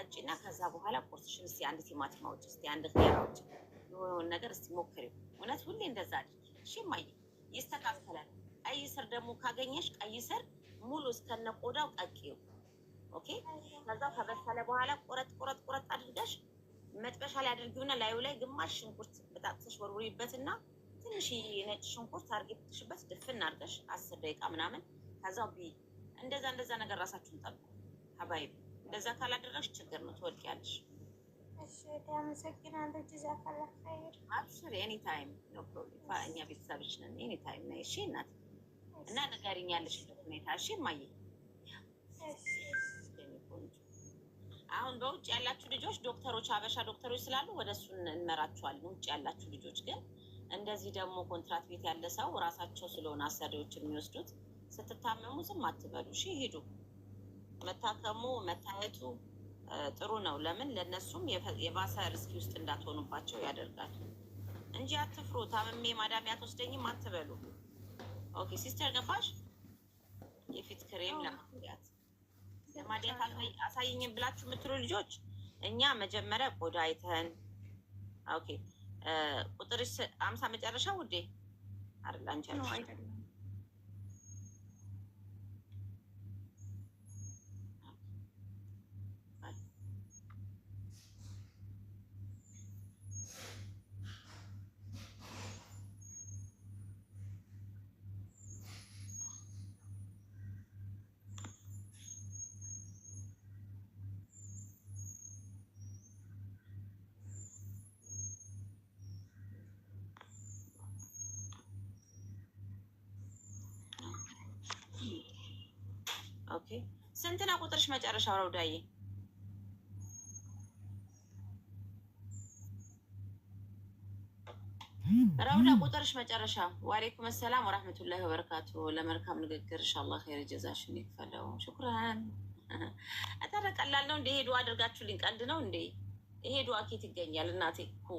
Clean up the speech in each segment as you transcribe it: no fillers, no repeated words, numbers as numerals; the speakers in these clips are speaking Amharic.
ጠጪና ከዛ በኋላ ቁርስሽን እስቲ አንድ ቲማቲም አውጪ፣ እስቲ አንድ ኸያር አውጪ፣ የሆነውን ነገር እስቲ ሞክሪው። እውነት ሁሌ እንደዛ አድርጊ። እሺ እማዬ፣ ይስተካከላል። ቀይ ስር ደግሞ ካገኘሽ ቀይ ስር ሙሉ እስከነ ቆዳው ቀቂው። ኦኬ። ከዛ ከበሰለ በኋላ ቁረጥ አድርገሽ መጥበሻ ላይ አድርጊውና ላዩ ላይ ግማሽ ሽንኩርት በጣጥሽ ወርውሪበትና ትንሽ ነጭ ሽንኩርት አድርጊበት ድፍን አድርገሽ 10 ደቂቃ ምናምን። ከዛው እንደዛ ነገር ራሳችሁን ጠብቁ ሀባይቢ። እንደዛ ካላደረግሽ ችግር ነው፣ ትወድቂያለሽ። እሺ አመሰግናለሁ። ጀዛከላህ ኸይር። አብሽር፣ ኤኒ ታይም ኖ ፕሮብሌም። እኛ ቤተሰብሽ ነን። ኤኒ ታይም ነይ። እሺ እናት፣ እና ንገሪኝ ያለሽበት ሁኔታ። እሺ እማዬ። አሁን በውጭ ያላችሁ ልጆች ዶክተሮች፣ ሀበሻ ዶክተሮች ስላሉ ወደ እሱ እንመራችኋለን። ውጭ ያላችሁ ልጆች ግን እንደዚህ ደግሞ ኮንትራት ቤት ያለ ሰው ራሳቸው ስለሆነ አሰሪዎችን የሚወስዱት፣ ስትታመሙ ዝም አትበሉ። እሺ ሂዱ። መታከሙ መታየቱ ጥሩ ነው። ለምን ለነሱም የባሰ ሪስክ ውስጥ እንዳትሆኑባቸው ያደርጋል እንጂ አትፍሩ። ታመሜ ማዳም አትወስደኝም አትበሉ። ኦኬ ሲስተር ገባሽ? የፊት ክሬም ለማድያት አሳይኝም ብላችሁ የምትሉ ልጆች እኛ መጀመሪያ ቆዳ አይተን ኦኬ ቁጥርሽ 50 መጨረሻ ውዴ አይደል? አንቺ ነው አይደል? ኦኬ ስንት ነው ቁጥርሽ መጨረሻው? ረውዳዬ ረውዳ ቁጥርሽ መጨረሻ። ወአለይኩም ሰላም ወራህመቱላሂ ወበረካቱ። ለመልካም ንግግር ኢንሻአላህ ኸይር ጀዛሽን ይክፈለው። ሹክራን። አታረ ቀላል ነው እንደ ሄዱ አድርጋችሁልኝ። ቀልድ ነው እንዴ? ሄዱ አኬት ይገኛል። እናቴ እኮ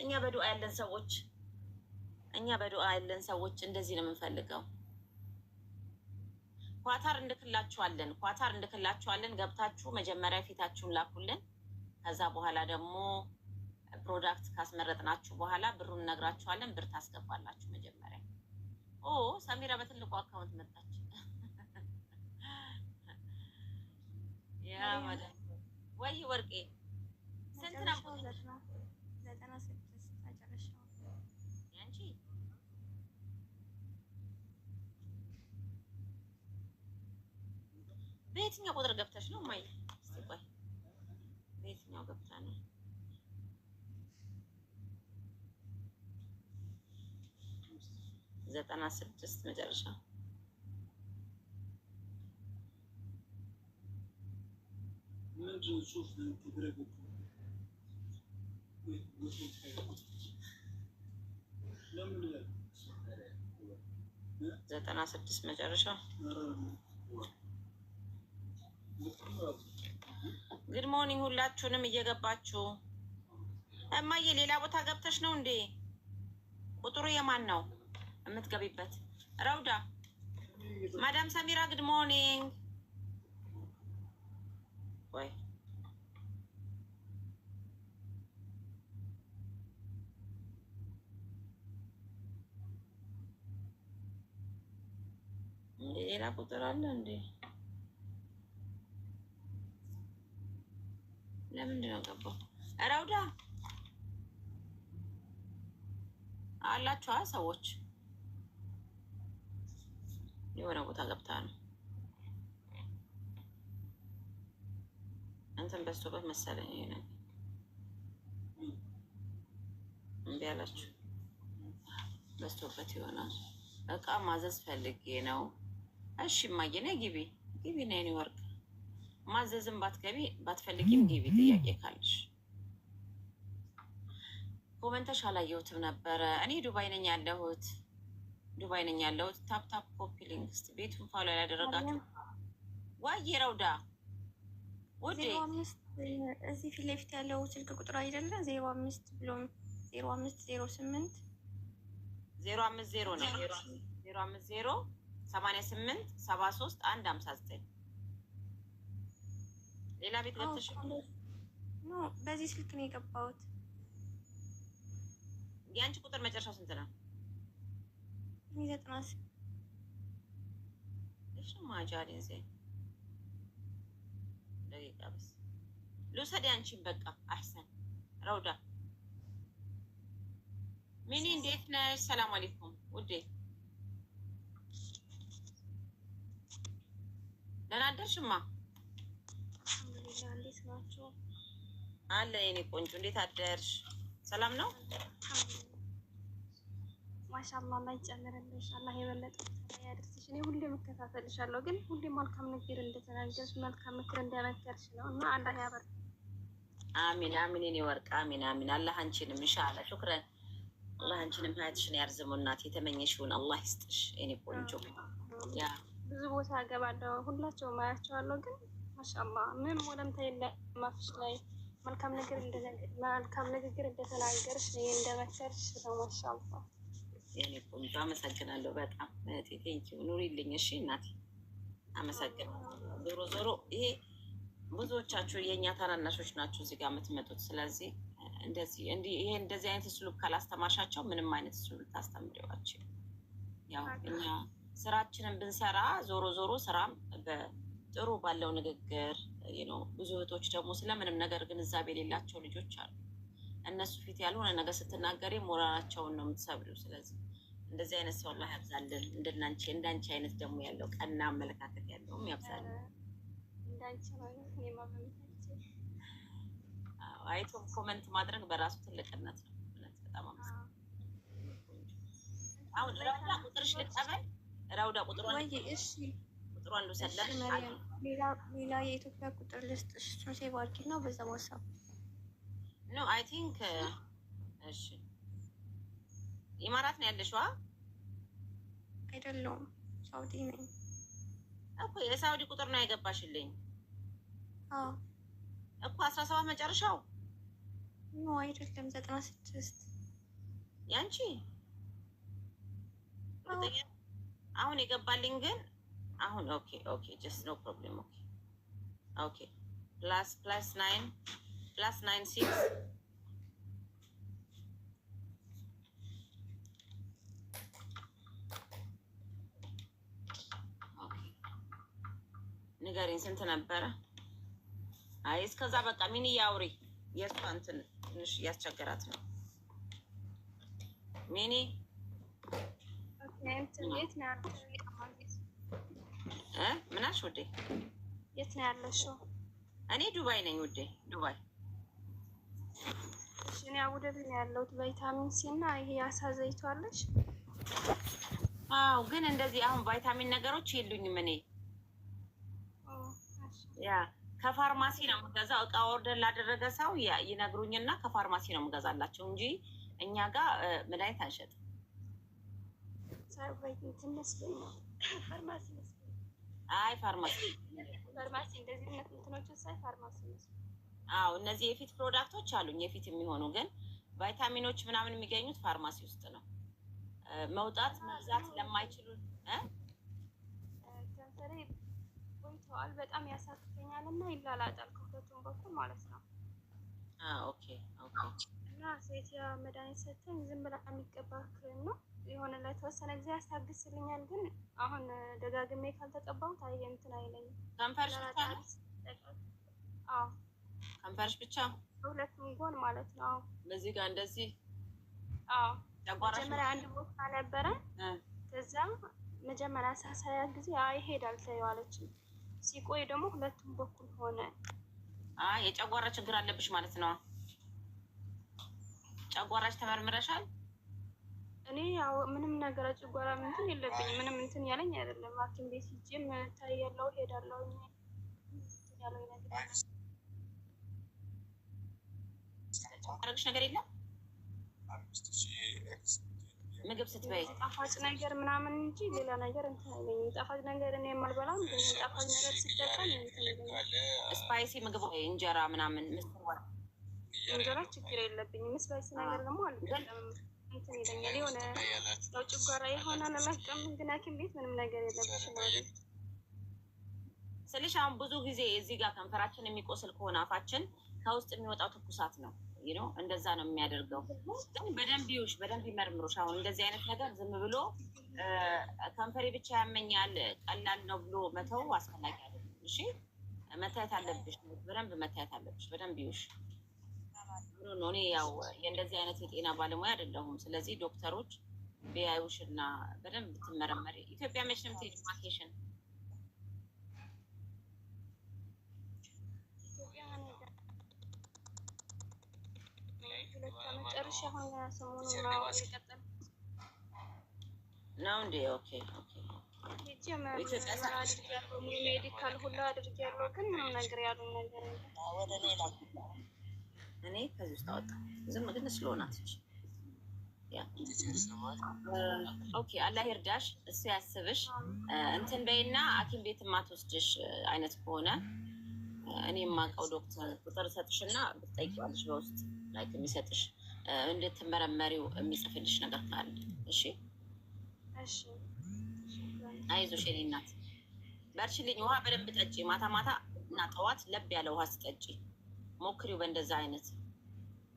እኛ በዱዓ ያለን ሰዎች እንደዚህ ነው የምንፈልገው። ኳታር እንድክላችኋለን። ገብታችሁ መጀመሪያ ፊታችሁን ላኩልን። ከዛ በኋላ ደግሞ ፕሮዳክት ካስመረጥናችሁ በኋላ ብሩን እነግራችኋለን። ብር ታስገባላችሁ መጀመሪያ። ኦ ሰሚራ በትልቁ አካውንት መጣች። ያ ማለት ወይ ወርቄ ስንት ነው? 96 መጨረሻው ያንቺ በየትኛው ቁጥር ገብተሽ ነው ማይ? እስቲ ቆይ በየትኛው ገብታ ነው? 96 መጨረሻ። ዘጠና ስድስት መጨረሻ። ጉድ ሞርኒንግ ሁላችሁንም እየገባችሁ። እማዬ ሌላ ቦታ ገብተሽ ነው እንዴ? ቁጥሩ የማን ነው የምትገቢበት? ረውዳ ማዳም ሰሚራ ጉድ ሞርኒንግ። ወይ ሌላ ቁጥር አለ እንዴ? ለምንድን ነው ገባው? ረውዳ አላችሁ ሰዎች? የሆነ ቦታ ገብታ ነው እንትን በዝቶበት መሰለኝ። ይሄ ነው እምቢ አላችሁ። በዝቶበት ይሆናል። እቃ ማዘዝ ፈልጌ ነው። እሺ እማዬ ነይ ግቢ ነይ። እኔ ወርቅ ማዘዝም ባትፈልጊም ግቢ። ጥያቄ ካለሽ ኮመንተሽ አላየሁትም ነበረ። እኔ ዱባይ ነኝ ያለሁት። ታፕ ኮፒ ሊንክ እስኪ ቤቱን ፋሎ ያላደረጋችሁ ዋዬ ረውዳ ውዴ እዚህ ፊት ለፊት ያለው ስልክ ቁጥር አይደለ? 05 ብሎ 0508 050 ነው 050 88 73 159 ሌላ ቤት ገብተሽ ኖ በዚህ ስልክ ነው የገባሁት። የአንቺ ቁጥር መጨረሻው ስንት ነው? 90 እሺ ማጃሪን ዘይ ደቂቃ በስ ልውሰድ አንቺን በቃ አህሰን ረውዳ ሚኒ እንዴት ነሽ? ሰላም አለይኩም ውዴ ደህና አደርሽማ? አልሐምዱሊላህ እንዴት ናችሁ? አለ የኔ ቆንጆ እንዴት አደርሽ? ሰላም ነው? ማሻአላህ አላህ ይጨምርልሽ፣ አላህ የበለጠ ያድርስሽ። እኔ ሁሌም እከታተልሻለሁ፣ ግን ሁሌም መልካም ነገር እንደተናገርሽ መልካም ምክር እንደመከርሽ ነው እና አላህ ያበር። አሚን አሚን የኔ ወርቅ አሚን አሚን። አላህ አንቺንም ኢንሻአላህ ሹክራን። አላህ አንቺንም ሀያትሽን ያርዝመው እናት፣ የተመኘሽውን አላህ ይስጥሽ የኔ ቆንጆ። ያ ብዙ ቦታ እገባለሁ፣ ሁላቸውም አያቸዋለሁ፣ ግን ማሻአላህ ምንም ወለምታ የለም ማፍሽ ላይ መልካም ንግግር እንደተናገርሽ እንደመከርሽ ነው። ማሻአላህ የኔ ቆንጆ አመሰግናለሁ በጣም እህቴ። ቴንኪው ኑሪልኝ። እሺ እናቴ አመሰግናለሁ። ዞሮ ዞሮ ይሄ ብዙዎቻችሁ የእኛ ታናናሾች ናችሁ እዚህ ጋር የምትመጡት። ስለዚህ ይሄ እንደዚህ አይነት ስሉክ ካላስተማርሻቸው ምንም አይነት ስሉክ ታስተምሪዋቸው። ያው እኛ ስራችንን ብንሰራ ዞሮ ዞሮ ስራም በጥሩ ባለው ንግግር ነው። ብዙ እህቶች ደግሞ ስለምንም ነገር ግንዛቤ የሌላቸው ልጆች አሉ። እነሱ ፊት ያልሆነ ነገር ስትናገሪ ሞራላቸውን ነው የምትሰብሪው። ስለዚህ እንደዚህ አይነት ሰው አላህ ያብዛልን። እንዳንቺ አይነት ደግሞ ያለው ቀና አመለካከት ያለውም ያብዛልን። አይቶ ኮመንት ማድረግ በራሱ ትልቅነት ነው። በጣም አሁን ረውዳ ቁጥርሽ ልቀበል። ረውዳ ቁጥሯን ልውሰድላት። ሌላ የኢትዮጵያ ቁጥር ልስጥሽ። እሱን ሴቭ አድርጊ ነው በዛ ዋትስአፕ ኖ አይ ቲንክ እሺ ኢማራት ነው ያለሽው? አይደለሁም ሳውዲ ነኝ እኮ። የሳውዲ ቁጥር ነው ያገባሽልኝ? አዎ እኮ 17 መጨረሻው። ኖ አይደለም 96 ያንቺ አሁን የገባልኝ ግን አሁን ኦኬ ጀስት ኖ ፕሮብሌም ኦኬ +9 +96 ንገሪኝ ስንት ነበረ? አይ እስከዛ በቃ ሚኒ ያውሪ። የእሷ እንትን ትንሽ እያስቸገራት ነው ሚኒ። ምን አልሽ ውዴ? የት ነው ያለሽው? እኔ ዱባይ ነኝ ውዴ፣ ዱባይ። እሺ እኔ አቡዳቢ ነው ያለሁት። ቫይታሚን ሲ እና ይሄ አሳ ዘይቱ አለሽ? አዎ፣ ግን እንደዚህ አሁን ቫይታሚን ነገሮች የሉኝም እኔ። ያ ከፋርማሲ ነው የምገዛው። እቃ ኦርደር ላደረገ ሰው ይነግሩኝና ከፋርማሲ ነው የምገዛላቸው እንጂ እኛ ጋር መድኃኒት አንሸጥም። አይ ፋርማሲ እንደዚህ እንትኖች ሳይ ፋርማሲ ነው። አዎ እነዚህ የፊት ፕሮዳክቶች አሉኝ የፊት የሚሆኑ፣ ግን ቫይታሚኖች ምናምን የሚገኙት ፋርማሲ ውስጥ ነው። መውጣት መግዛት ለማይችሉ ከንፈሬ ቆይተዋል፣ በጣም ያሳክከኛል እና ይላላጣል ከሁለቱም በኩል ማለት ነው። ኦኬ እና ሴት መድኃኒት ሰጥተኝ ዝም ብላ የሚቀባ ክሬም ነው የሆነ ለተወሰነ ጊዜ ያስታግስልኛል፣ ግን አሁን ደጋግሜ ካልተቀባሁት እንትን አይለኝም። ከንፈርሽ ብቻ ነው? አዎ ከንፈርሽ ብቻ ሁለቱም ጎን ማለት ነው። በዚህ ጋር እንደዚህ። አዎ መጀመሪያ አንድ ቦታ ነበረ፣ ከዛ መጀመሪያ ሳሳያ ጊዜ ይሄዳል ተይዋለች። ሲቆይ ደግሞ ሁለቱም በኩል ሆነ። የጨጓራ ችግር አለብሽ ማለት ነው። ጨጓራሽ ተመርምረሻል? እኔ ያው ምንም ነገር ጨጓራ እንትን የለብኝም። ምንም እንትን ያለኝ አይደለም። ሐኪም ቤት ሂጄም ታያለሁ ሄዳለሁ ያለው ነገር አረግሽ ነገር የለም። ምግብ ስትበይ ጣፋጭ ነገር ምናምን እንጂ ሌላ ነገር እንትን አይለኝም። ጣፋጭ ነገር እኔ የማልበላም፣ ግን ጣፋጭ ነገር ሲጠቀም ስፓይሲ ምግብ ወይ እንጀራ ምናምን ምስር እንጀራ ችግር የለብኝም። ስፓይሲ ነገር ደግሞ አልበላም። እንትን ይለኛል የሆነ ያው ጨጓራ የሆነ ለማስቀም፣ ግን ሐኪም ቤት ምንም ነገር የለብሽም ማለት ስልሽ አሁን ብዙ ጊዜ እዚህ ጋር ከንፈራችን የሚቆስል ከሆነ አፋችን ከውስጥ የሚወጣው ትኩሳት ነው። እንደዛ ነው የሚያደርገው። ግን በደንብ ይውሽ፣ በደንብ ይመርምሩሽ። አሁን እንደዚህ አይነት ነገር ዝም ብሎ ከንፈሬ ብቻ ያመኛል ቀላል ነው ብሎ መተው አስፈላጊ አይደለም። እሺ መታየት አለብሽ፣ በደንብ መታየት አለብሽ። በደንብ ይውሽ። እኔ ያው የእንደዚህ አይነት የጤና ባለሙያ አይደለሁም። ስለዚህ ዶክተሮች ቢያዩሽ እና በደንብ ብትመረመሪ። ኢትዮጵያ መች ነው የምትሄጂው ቫኬሽን? ነው እንዴ? ኦኬ ኦኬ። ሜዲካል ሁላ አድርጌያለሁ፣ ግን ምንም ነገር ያሉኝ ነገር እኔ ከዚህ ውስጥ አወጣ ዝም ግን ስለሆናትች ኦኬ። አላህ ይርዳሽ፣ እሱ ያስብሽ። እንትን በይና ሐኪም ቤት የማትወስድሽ አይነት ከሆነ እኔ የማውቀው ዶክተር ቁጥር ሰጥሽና ብትጠይቂዋለሽ በውስጥ ላይ የሚሰጥሽ እንድትመረመሪው የሚጽፍልሽ ነገር ካለ። እሺ አይዞሽ የኔ እናት በርችልኝ። ውሃ በደንብ ጠጪ፣ ማታ ማታ እና ጠዋት ለብ ያለ ውሃ ስጠጪ ሞክሪው። በእንደዛ አይነት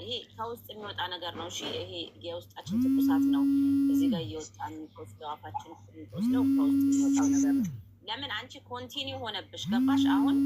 ይሄ ከውስጥ የሚወጣ ነገር ነው። እሺ ይሄ የውስጣችን ትኩሳት ነው። እዚህ ጋር እየወጣ የሚቆስለው አፋችን የሚቆስለው ከውስጥ የሚወጣው ነገር ነው። ለምን አንቺ ኮንቲኒው ሆነብሽ? ገባሽ? አሁን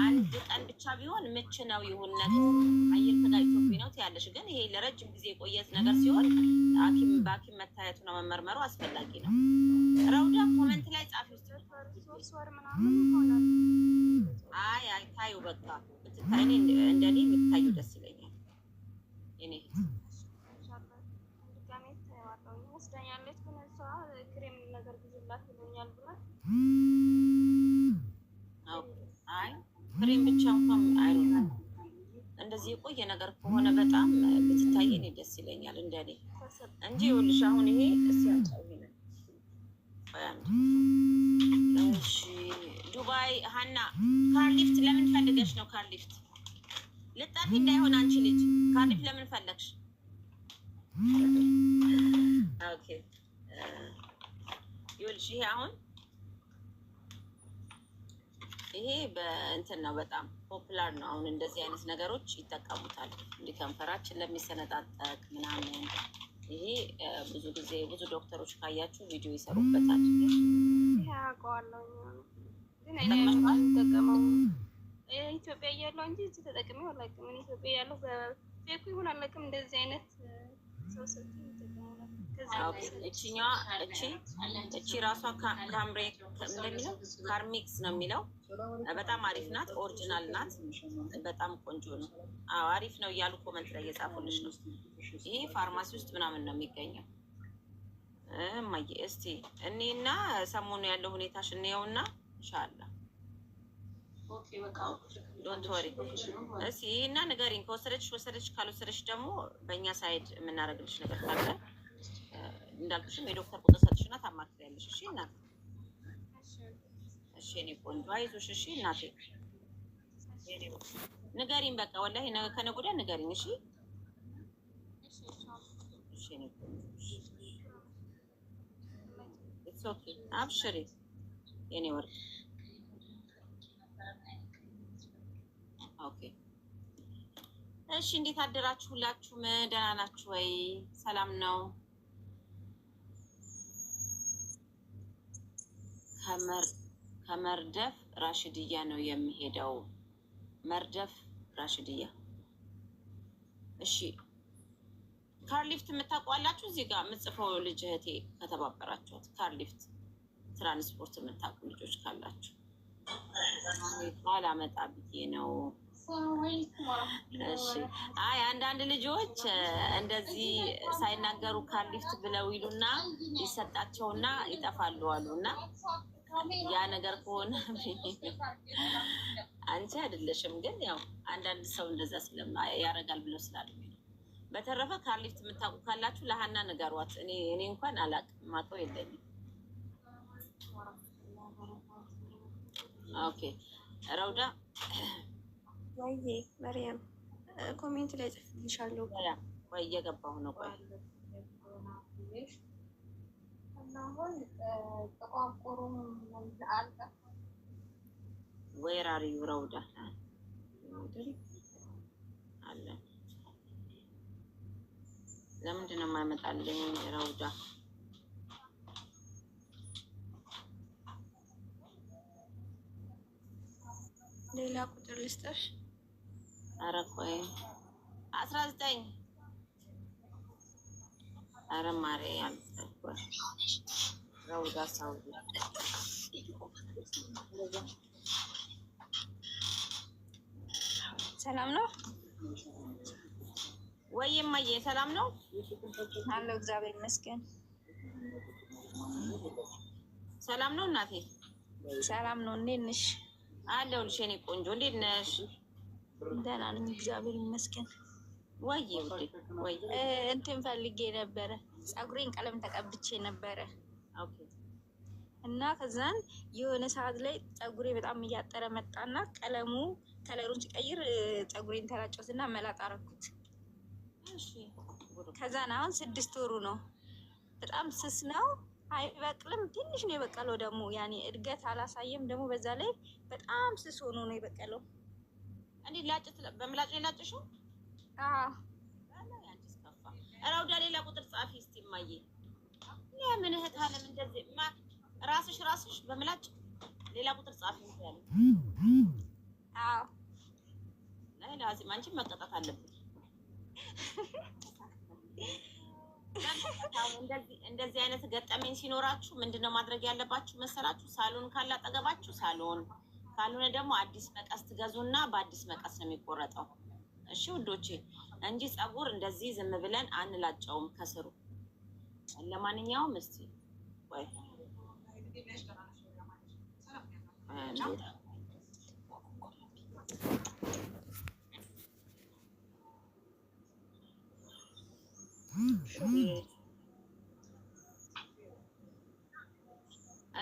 አንድ ቀን ብቻ ቢሆን ምች ነው ይሁን ነገር አየር ተጋጭቶብኝ ነው ትያለሽ። ግን ይሄ ለረጅም ጊዜ የቆየት ነገር ሲሆን በሐኪም መታየቱና መመርመሩ አስፈላጊ ነው። ረውዳ ኮመንት ላይ ጻፊ ውስጥ አይ ታዩ በቃ ብትታይ እንደኔ ብታዩ ደስ ይለኛል። እኔ አይ ክሬም ብቻ እንኳን አይሆንም። እንደዚህ የቆየ ነገር ከሆነ በጣም ብትታይ እኔ ደስ ይለኛል እንደኔ እንጂ ይኸውልሽ አሁን ይሄ እስያጣው ይሄ እሺ ዱባይ ሀና ካርሊፍት ለምን ፈልገሽ ነው? ካርሊፍት ልጣፊ እንዳይሆን አንቺ ልጅ ካርሊፍት ለምን ፈለግሽ? ኦኬ ይኸውልሽ ይሄ አሁን ይሄ በእንትን ነው በጣም ፖፑላር ነው። አሁን እንደዚህ አይነት ነገሮች ይጠቀሙታል። እንዲህ ከንፈራችን ለሚሰነጣጠቅ ምናምን ይሄ ብዙ ጊዜ ብዙ ዶክተሮች ካያችሁ ቪዲዮ ይሰሩበታል። ያውቀዋለሁ ግን እኔ የምጠቀመው ኢትዮጵያ እያለሁ እንጂ እዚህ ተጠቅሜው አላውቅም። እኔ ኢትዮጵያ እያለሁ በፌኩ ይሁን አላውቅም እንደዚህ አይነት ሰው ሰጥቶ እቺኛዋ እቺ ራሷ ካምሬ እንደሚለው ካርሚክስ ነው የሚለው። በጣም አሪፍ ናት፣ ኦሪጂናል ናት። በጣም ቆንጆ ነው። አዎ አሪፍ ነው እያሉ ኮመንት ላይ እየጻፉልሽ ነው። ይሄ ፋርማሲ ውስጥ ምናምን ነው የሚገኘው። እማዬ እስቲ እኔና ሰሞኑ ያለው ሁኔታሽ እንየውና ኢንሻአላህ ዶንት ወሪ እስቲ እና ንገሪኝ። ከወሰደች ካልወሰደች ደግሞ በእኛ ሳይድ የምናደርግልሽ ነገር ካለ እንዳልኩሽም የዶክተር ቁጥር ሰጥሽና ታማክሪያለሽ። እሺ እናቴ፣ እሺ እኔ ቆንጆ አይዞሽ። እሺ እናቴ ንገሪኝ፣ በቃ ወላሂ ከነገ ወዲያ ንገሪኝ። እሺ እሺ እኔ ቆንጆ ኢትስ ኦኬ፣ አብሽሪ የኔ ወርቅ። ኦኬ እሺ፣ እንዴት አደራችሁ? ሁላችሁም ደህና ናችሁ ወይ? ሰላም ነው? ከመርደፍ ራሽድያ ነው የሚሄደው። መርደፍ ራሽድያ። እሺ ካርሊፍት የምታውቋላችሁ? እዚህ ጋር የምጽፈው ልጅ እህቴ ከተባበራችኋት ካርሊፍት ትራንስፖርት የምታውቁ ልጆች ካላችሁ አላመጣ ብዬ ነው። እሺ አይ አንዳንድ ልጆች እንደዚህ ሳይናገሩ ካርሊፍት ብለው ይሉና ይሰጣቸውና ይጠፋሉ አሉና ያ ነገር ከሆነ አንቺ አይደለሽም፣ ግን ያው አንዳንድ ሰው እንደዛ ያደርጋል ብለው ስላሉ። በተረፈ ካርሊፍት የምታውቁ ካላችሁ ለሀና ንገሯት። እኔ እንኳን አላውቅም፣ ማውቀው የለኝም። ኦኬ ረውዳ ወይ መርያም ኮሜንት ላይ ጽፍልሻለሁ። ወይ እየገባሁ ነው። ቆይ Where are you, Rauda? አለ ለምንድን ነው የማይመጣልኝ ረውዳ? ሌላ ቁጥር ልስጥሽ? ኧረ ቆይ 19 ኧረ ማርያም ረውዳ ሳውዲ ሰላም ነው ወይ እማዬ? ሰላም ነው አለው። እግዚአብሔር ይመስገን። ሰላም ነው እናቴ? ሰላም ነው። እንዴት ነሽ? አለሁልሽ የእኔ ቆንጆ። እንዴት ነሽ? ደህና ነኝ እግዚአብሔር ይመስገን። ወይ ወይ እንትን ፈልጌ ነበረ፣ ፀጉሬን ቀለም ተቀብቼ ነበረ። ኦኬ። እና ከዛን የሆነ ሰዓት ላይ ፀጉሬ በጣም እያጠረ መጣና ቀለሙ ከለሩን ሲቀይር ፀጉሬን ተላጨሁትና መላጣ አደረኩት። እሺ። ከዛን አሁን 6 ወሩ ነው። በጣም ስስ ነው፣ አይበቅልም። ትንሽ ነው የበቀለው ደግሞ ያኔ እድገት አላሳየም። ደግሞ በዛ ላይ በጣም ስስ ሆኖ ነው የበቀለው። እንዴ ላጭት በምላጭ ላይ ላጭሽው? አዎ። ያንቺስ ከፋ። ረውዳ ሌላ ቁጥር ጻፊ እስቲ እማዬ። ለምን እህት አለም እንደዚህ ራስሽ በምላጭ ሌላ ቁጥር ጻፊ እንታያለ? አዎ። ላይ ላዚም አንቺ መቀጣት አለብሽ። እንደዚህ አይነት ገጠመኝ ሲኖራችሁ ምንድነው ማድረግ ያለባችሁ መሰላችሁ? ሳሎን ካለ አጠገባችሁ ሳሎን፣ ካልሆነ ደግሞ አዲስ መቀስ ትገዙና በአዲስ መቀስ ነው የሚቆረጠው። እሺ ውዶቼ፣ እንጂ ፀጉር እንደዚህ ዝም ብለን አንላጨውም ከስሩ። ለማንኛውም እስቲ ወይ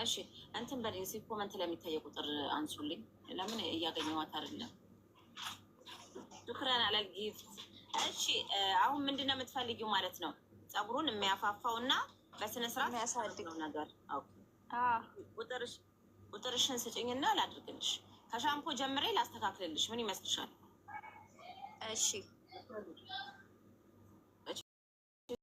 እሺ እንትን በለኝ እስኪ ኮመንት ለሚታየው ቁጥር አንሱልኝ። ለምን እያገኘኋት አይደለም? ሹክራን አለል ጊፍት። እሺ አሁን ምንድነው የምትፈልጊው ማለት ነው? ፀጉሩን የሚያፋፋው እና በስነ ስርዓት የሚያሳድገው ነገር። ቁጥርሽን ስጭኝና ላድርግልሽ። ከሻምፖ ጀምሬ ላስተካክልልሽ። ምን ይመስልሻል? እሺ